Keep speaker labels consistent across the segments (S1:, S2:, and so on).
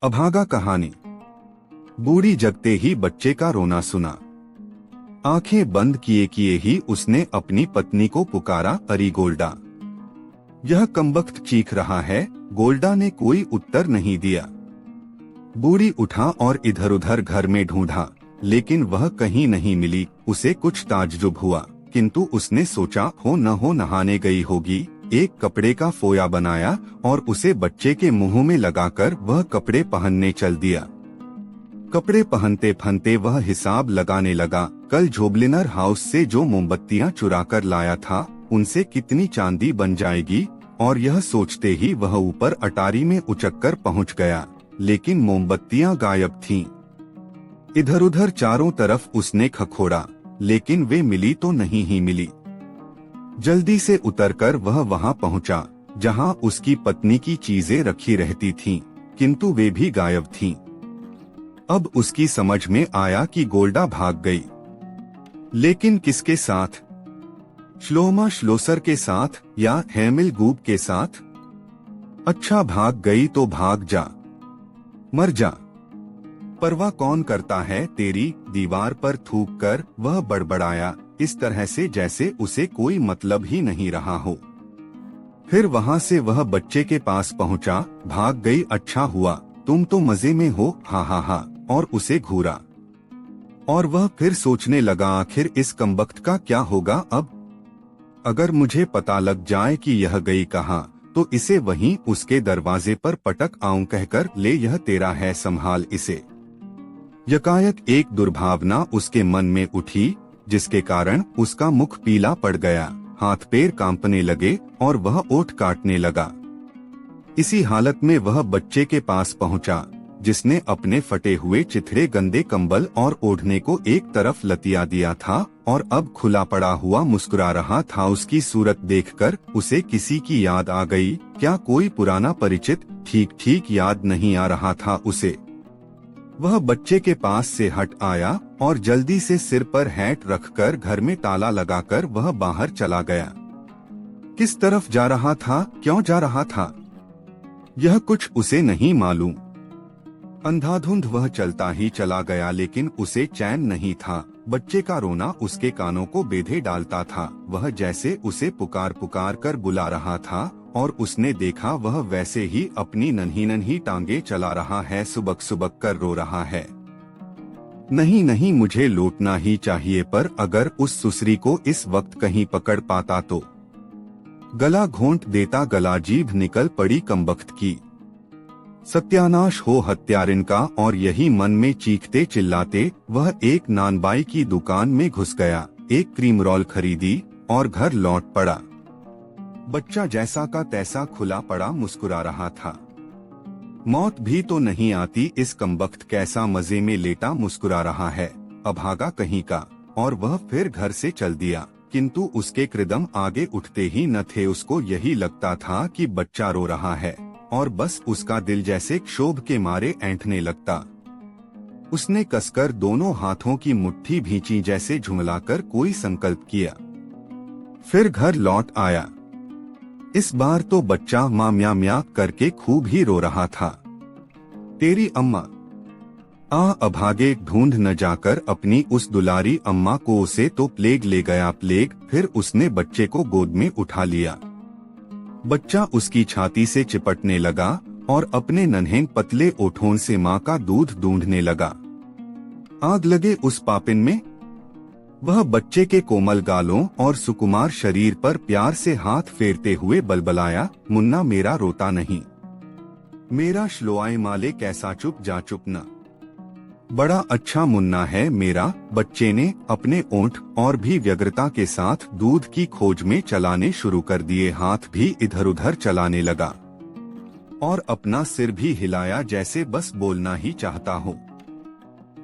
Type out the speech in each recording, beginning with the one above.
S1: अभागा कहानी। बूढ़ी जगते ही बच्चे का रोना सुना। आंखें बंद किए किए ही उसने अपनी पत्नी को पुकारा, अरे गोल्डा। यह कमबख्त चीख रहा है। गोल्डा ने कोई उत्तर नहीं दिया। बूढ़ी उठा और इधर उधर घर में ढूंढा, लेकिन वह कहीं नहीं मिली। उसे कुछ ताज्जुब हुआ, किंतु उसने सोचा हो न हो नहाने गई होगी। एक कपड़े का फोया बनाया और उसे बच्चे के मुंह में लगाकर वह कपड़े पहनने चल दिया। कपड़े पहनते पहनते वह हिसाब लगाने लगा। कल झोबलिनर हाउस से जो मोमबत्तियां चुरा कर लाया था, उनसे कितनी चांदी बन जाएगी। और यह सोचते ही वह ऊपर अटारी में उचककर पहुंच गया, लेकिन मोमबत्तियां गायब थीं। इधर उधर चारों तरफ उसने खखोड़ा, लेकिन वे मिली तो नहीं ही मिली। जल्दी से उतरकर वह वहां पहुंचा जहां उसकी पत्नी की चीजें रखी रहती थीं, किंतु वे भी गायब थीं। अब उसकी समझ में आया कि गोल्डा भाग गई, लेकिन किसके साथ? श्लोमा श्लोसर के साथ या हेमिल गूब के साथ? अच्छा, भाग गई तो भाग जा, मर जा। परवाह कौन करता है तेरी, दीवार पर थूक कर वह बड़बड़ाया, इस तरह से जैसे उसे कोई मतलब ही नहीं रहा हो। फिर वहां से वह बच्चे के पास पहुंचा। भाग गई, अच्छा हुआ, तुम तो मजे में हो, हा हा हा, और उसे घूरा। और वह फिर सोचने लगा, आखिर इस कमबख्त का क्या होगा अब? अगर मुझे पता लग जाए कि यह गई कहाँ, तो इसे वहीं उसके दरवाजे पर पटक आऊं कहकर, ले यह तेरा है, संभाल इसे। यकायक एक दुर्भावना उसके मन में उठी, जिसके कारण उसका मुख पीला पड़ गया, हाथ पैर कांपने लगे और वह ओठ काटने लगा। इसी हालत में वह बच्चे के पास पहुंचा, जिसने अपने फटे हुए चिथड़े गंदे कंबल और ओढ़ने को एक तरफ लतिया दिया था और अब खुला पड़ा हुआ मुस्कुरा रहा था। उसकी सूरत देखकर उसे किसी की याद आ गई। क्या कोई पुराना परिचित? ठीक ठीक याद नहीं आ रहा था उसे। वह बच्चे के पास से हट आया और जल्दी से सिर पर हैट रखकर घर में ताला लगाकर वह बाहर चला गया। किस तरफ जा रहा था, क्यों जा रहा था, यह कुछ उसे नहीं मालूम। अंधाधुंध वह चलता ही चला गया, लेकिन उसे चैन नहीं था। बच्चे का रोना उसके कानों को बेधे डालता था। वह जैसे उसे पुकार पुकार कर बुला रहा था, और उसने देखा वह वैसे ही अपनी नन्ही नन्ही टांगे चला रहा है, सुबक सुबक कर रो रहा है। नहीं नहीं, मुझे लौटना ही चाहिए, पर अगर उस सुसरी को इस वक्त कहीं पकड़ पाता तो। गला घोंट देता, गला जीभ निकल पड़ी कमबख्त की। सत्यानाश हो हत्यारिन का। और यही मन में चीखते चिल्लाते वह एक नानबाई की दुकान में घुस गया, एक क्रीम रोल खरीदी और घर लौट पड़ा। बच्चा जैसा का तैसा खुला पड़ा मुस्कुरा रहा था। मौत भी तो नहीं आती, इस कमबख्त कैसा मजे में लेटा मुस्कुरा रहा है, अभागा कहीं का। और वह फिर घर से चल दिया, किंतु उसके कृदम आगे उठते ही न थे। उसको यही लगता था कि बच्चा रो रहा है, और बस उसका दिल जैसे क्षोभ के मारे ऐंठने लगता। उसने कसकर दोनों हाथों की मुट्ठी भींची, जैसे झुमलाकर कोई संकल्प किया। फिर घर लौट आया। इस बार तो बच्चा माँ म्या म्या करके खूब ही रो रहा था। तेरी अम्मा आ, अभागे, ढूंढ न जाकर अपनी उस दुलारी अम्मा को। उसे तो प्लेग ले गया, प्लेग। फिर उसने बच्चे को गोद में उठा लिया। बच्चा उसकी छाती से चिपटने लगा और अपने नन्हे पतले ओठों से माँ का दूध ढूंढने लगा। आग लगे उस पापिन में। वह बच्चे के कोमल गालों और सुकुमार शरीर पर प्यार से हाथ फेरते हुए बलबलाया, मुन्ना मेरा रोता नहीं, मेरा श्लोआए माले कैसा चुप जा चुप न, बड़ा अच्छा मुन्ना है मेरा। बच्चे ने अपने ओंठ और भी व्यग्रता के साथ दूध की खोज में चलाने शुरू कर दिए। हाथ भी इधर उधर चलाने लगा और अपना सिर भी हिलाया, जैसे बस बोलना ही चाहता हो।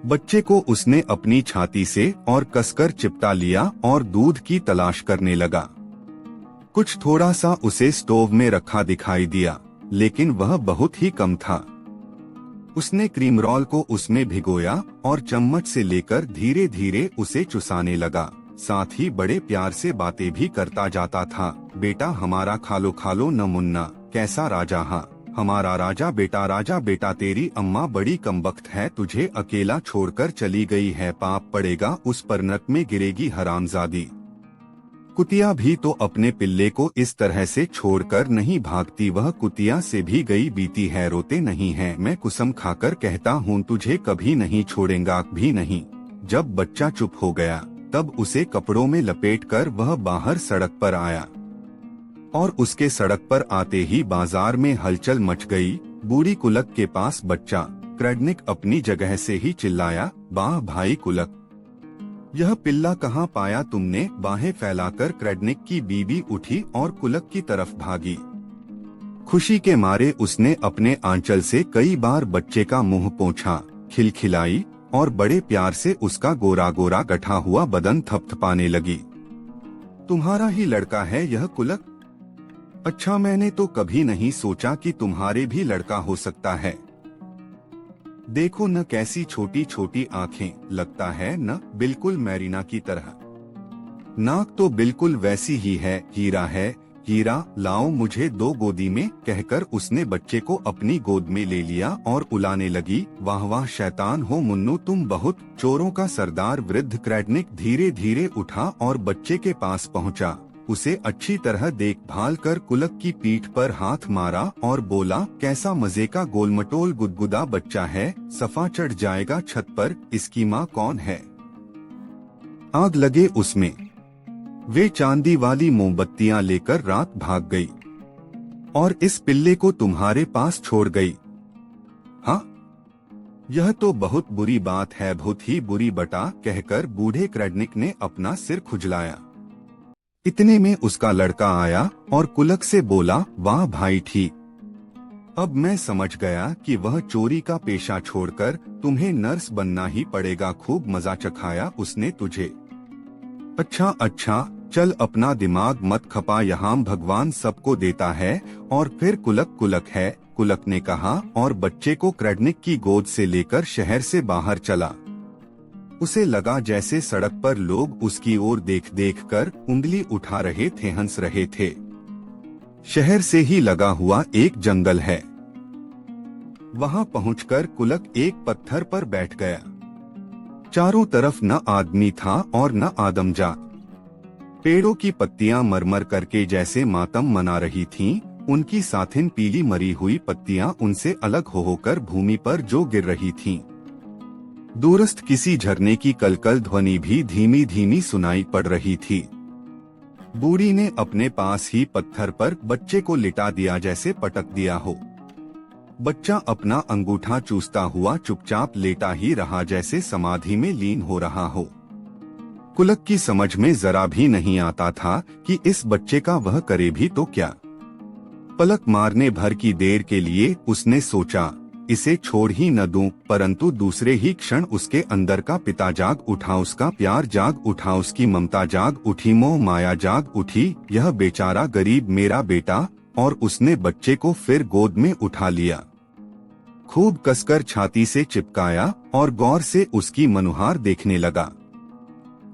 S1: बच्चे को उसने अपनी छाती से और कसकर चिपटा लिया और दूध की तलाश करने लगा। कुछ थोड़ा सा उसे स्टोव में रखा दिखाई दिया, लेकिन वह बहुत ही कम था। उसने क्रीम रोल को उसमें भिगोया और चम्मच से लेकर धीरे धीरे उसे चुसाने लगा। साथ ही बड़े प्यार से बातें भी करता जाता था। बेटा हमारा, खा लो न मुन्ना, कैसा राजा, हा हमारा राजा बेटा तेरी अम्मा बड़ी कमबख्त है, तुझे अकेला छोड़कर चली गई है, पाप पड़ेगा उस पर, नरक में गिरेगी हरामजादी। कुतिया भी तो अपने पिल्ले को इस तरह से छोड़कर नहीं भागती, वह कुतिया से भी गई बीती है, रोते नहीं है, मैं कसम खाकर कहता हूँ तुझे कभी नहीं छोड़ेगा भी नहीं। जब बच्चा चुप हो गया तब उसे कपड़ों में लपेटकर वह बाहर सड़क पर आया और उसके सड़क पर आते ही बाजार में हलचल मच गई। बूढ़ी कुलक के पास बच्चा क्रैडनिक अपनी जगह से ही चिल्लाया, वाह भाई कुलक, यह पिल्ला कहाँ पाया तुमने? बाहें फैलाकर क्रैडनिक की बीबी उठी और कुलक की तरफ भागी। खुशी के मारे उसने अपने आंचल से कई बार बच्चे का मुंह पोंछा, खिलखिलाई और बड़े प्यार से उसका गोरा गोरा गठा हुआ बदन थपथपाने लगी। तुम्हारा ही लड़का है यह कुलक? अच्छा, मैंने तो कभी नहीं सोचा कि तुम्हारे भी लड़का हो सकता है। देखो न कैसी छोटी छोटी आंखें, लगता है न बिल्कुल मैरीना की तरह। नाक तो बिल्कुल वैसी ही है, हीरा है, हीरा लाओ मुझे दो गोदी में, कहकर उसने बच्चे को अपनी गोद में ले लिया और उलाने लगी। वाह वाह शैतान हो मुन्नू तुम बहुत, चोरों का सरदार वृद्ध क्रैडनिक धीरे धीरे उठा और बच्चे के पास पहुंचा। उसे अच्छी तरह देखभाल कर कुलक की पीठ पर हाथ मारा और बोला, कैसा मजे का गोलमटोल गुदगुदा बच्चा है, सफा चढ़ जाएगा छत पर, इसकी माँ कौन है? आग लगे उसमें। वे चांदी वाली मोमबत्तियां लेकर रात भाग गई और इस पिल्ले को तुम्हारे पास छोड़ गई। हाँ, यह तो बहुत बुरी बात है, बहुत ही बुरी बटा, कहकर बूढ़े क्रैडनिक ने अपना सिर खुजलाया। इतने में उसका लड़का आया और कुलक से बोला, वाह भाई ठीक, अब मैं समझ गया कि वह चोरी का पेशा छोड़कर तुम्हें नर्स बनना ही पड़ेगा, खूब मजा चखाया उसने तुझे। अच्छा अच्छा, चल अपना दिमाग मत खपा, यहाँ भगवान सबको देता है। और फिर कुलक कुलक है, कुलक ने कहा और बच्चे को क्रैडनिक की गोद से लेकर शहर से बाहर चला। उसे लगा जैसे सड़क पर लोग उसकी ओर देख देख कर उंगली उठा रहे थे, हंस रहे थे। शहर से ही लगा हुआ एक जंगल है। वहां पहुंचकर कुलक एक पत्थर पर बैठ गया। चारों तरफ न आदमी था और न आदमजात। पेड़ों की पत्तियां मरमर करके जैसे मातम मना रही थीं, उनकी साथिन पीली मरी हुई पत्तियां उनसे अलग हो होकर भूमि पर जो गिर रही थीं। दूरस्थ किसी झरने की कलकल ध्वनि भी धीमी धीमी सुनाई पड़ रही थी। बूढ़ी ने अपने पास ही पत्थर पर बच्चे को लिटा दिया, जैसे पटक दिया हो। बच्चा अपना अंगूठा चूसता हुआ चुपचाप लेटा ही रहा, जैसे समाधि में लीन हो रहा हो। कुलक की समझ में जरा भी नहीं आता था कि इस बच्चे का वह करे भी तो क्या। पलक मारने भर की देर के लिए उसने सोचा, इसे छोड़ ही न दूं, परंतु दूसरे ही क्षण उसके अंदर का पिता जाग उठा, उसका प्यार जाग उठा, उसकी ममता जाग उठी, मोह माया जाग उठी। यह बेचारा गरीब मेरा बेटा। और उसने बच्चे को फिर गोद में उठा लिया, खूब कसकर छाती से चिपकाया और गौर से उसकी मनुहार देखने लगा।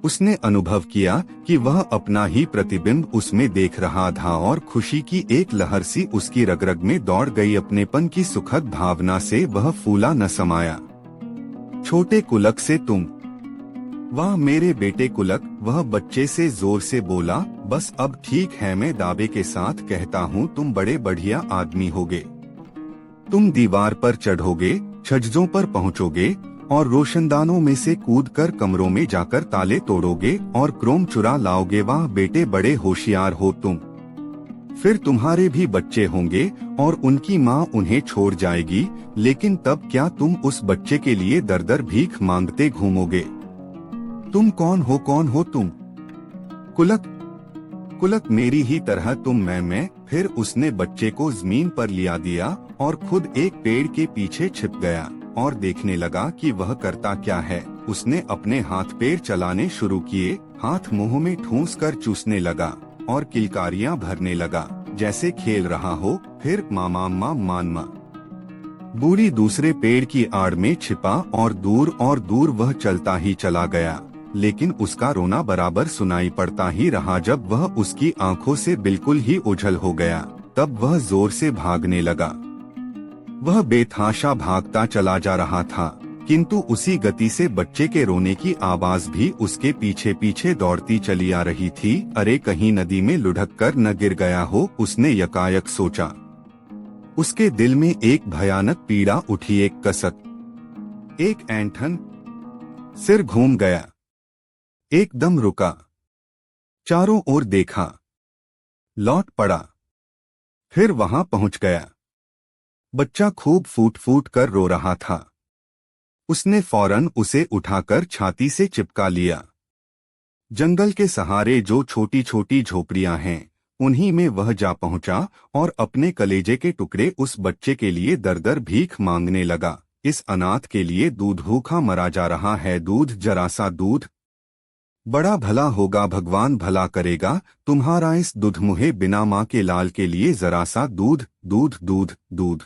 S1: उसने अनुभव किया कि वह अपना ही प्रतिबिंब उसमें देख रहा था और खुशी की एक लहर सी उसकी रग रग में दौड़ गई। अपनेपन की सुखद भावना से वह फूला न समाया। छोटे कुलक से तुम, वाह मेरे बेटे कुलक, वह बच्चे से जोर से बोला। बस अब ठीक है, मैं दावे के साथ कहता हूँ तुम बड़े बढ़िया आदमी होगे। तुम दीवार पर चढ़ोगे, छज्जों पर पहुँचोगे और रोशनदानों में से कूदकर कमरों में जाकर ताले तोड़ोगे और क्रोम चुरा लाओगे। वाह बेटे, बड़े होशियार हो तुम। फिर तुम्हारे भी बच्चे होंगे और उनकी माँ उन्हें छोड़ जाएगी, लेकिन तब क्या तुम उस बच्चे के लिए दर दर भीख मांगते घूमोगे? तुम कौन हो तुम? कुलक, कुलक मेरी ही तरह तुम, मैं। फिर उसने बच्चे को जमीन पर लिया दिया और खुद एक पेड़ के पीछे छिप गया और देखने लगा कि वह करता क्या है। उसने अपने हाथ पैर चलाने शुरू किए, हाथ मुंह में ठूंस कर चूसने लगा और किलकारियां भरने लगा, जैसे खेल रहा हो। फिर मामा मामा। बूढ़ी दूसरे पेड़ की आड़ में छिपा और दूर वह चलता ही चला गया, लेकिन उसका रोना बराबर सुनाई पड़ता ही रहा। जब वह उसकी आंखों से बिल्कुल ही ओझल हो गया, तब वह जोर से भागने लगा। वह बेतहाशा भागता चला जा रहा था, किंतु उसी गति से बच्चे के रोने की आवाज भी उसके पीछे पीछे दौड़ती चली आ रही थी। अरे कहीं नदी में लुढ़क कर न गिर गया हो, उसने यकायक सोचा। उसके दिल में एक भयानक पीड़ा उठी, एक कसक, एक ऐंठन। सिर घूम गया, एकदम रुका, चारों ओर देखा, लौट पड़ा, फिर वहां पहुंच गया। बच्चा खूब फूट फूट कर रो रहा था। उसने फौरन उसे उठाकर छाती से चिपका लिया। जंगल के सहारे जो छोटी छोटी झोपड़ियां हैं, उन्हीं में वह जा पहुंचा और अपने कलेजे के टुकड़े उस बच्चे के लिए दर दर भीख मांगने लगा। इस अनाथ के लिए दूध भूखा मरा जा रहा है, दूध, जरा सा दूध। बड़ा भला होगा, भगवान भला करेगा तुम्हारा, इस दुधमुहे बिना माँ के लाल के लिए जरा सा दूध, दूध, दूध, दूध।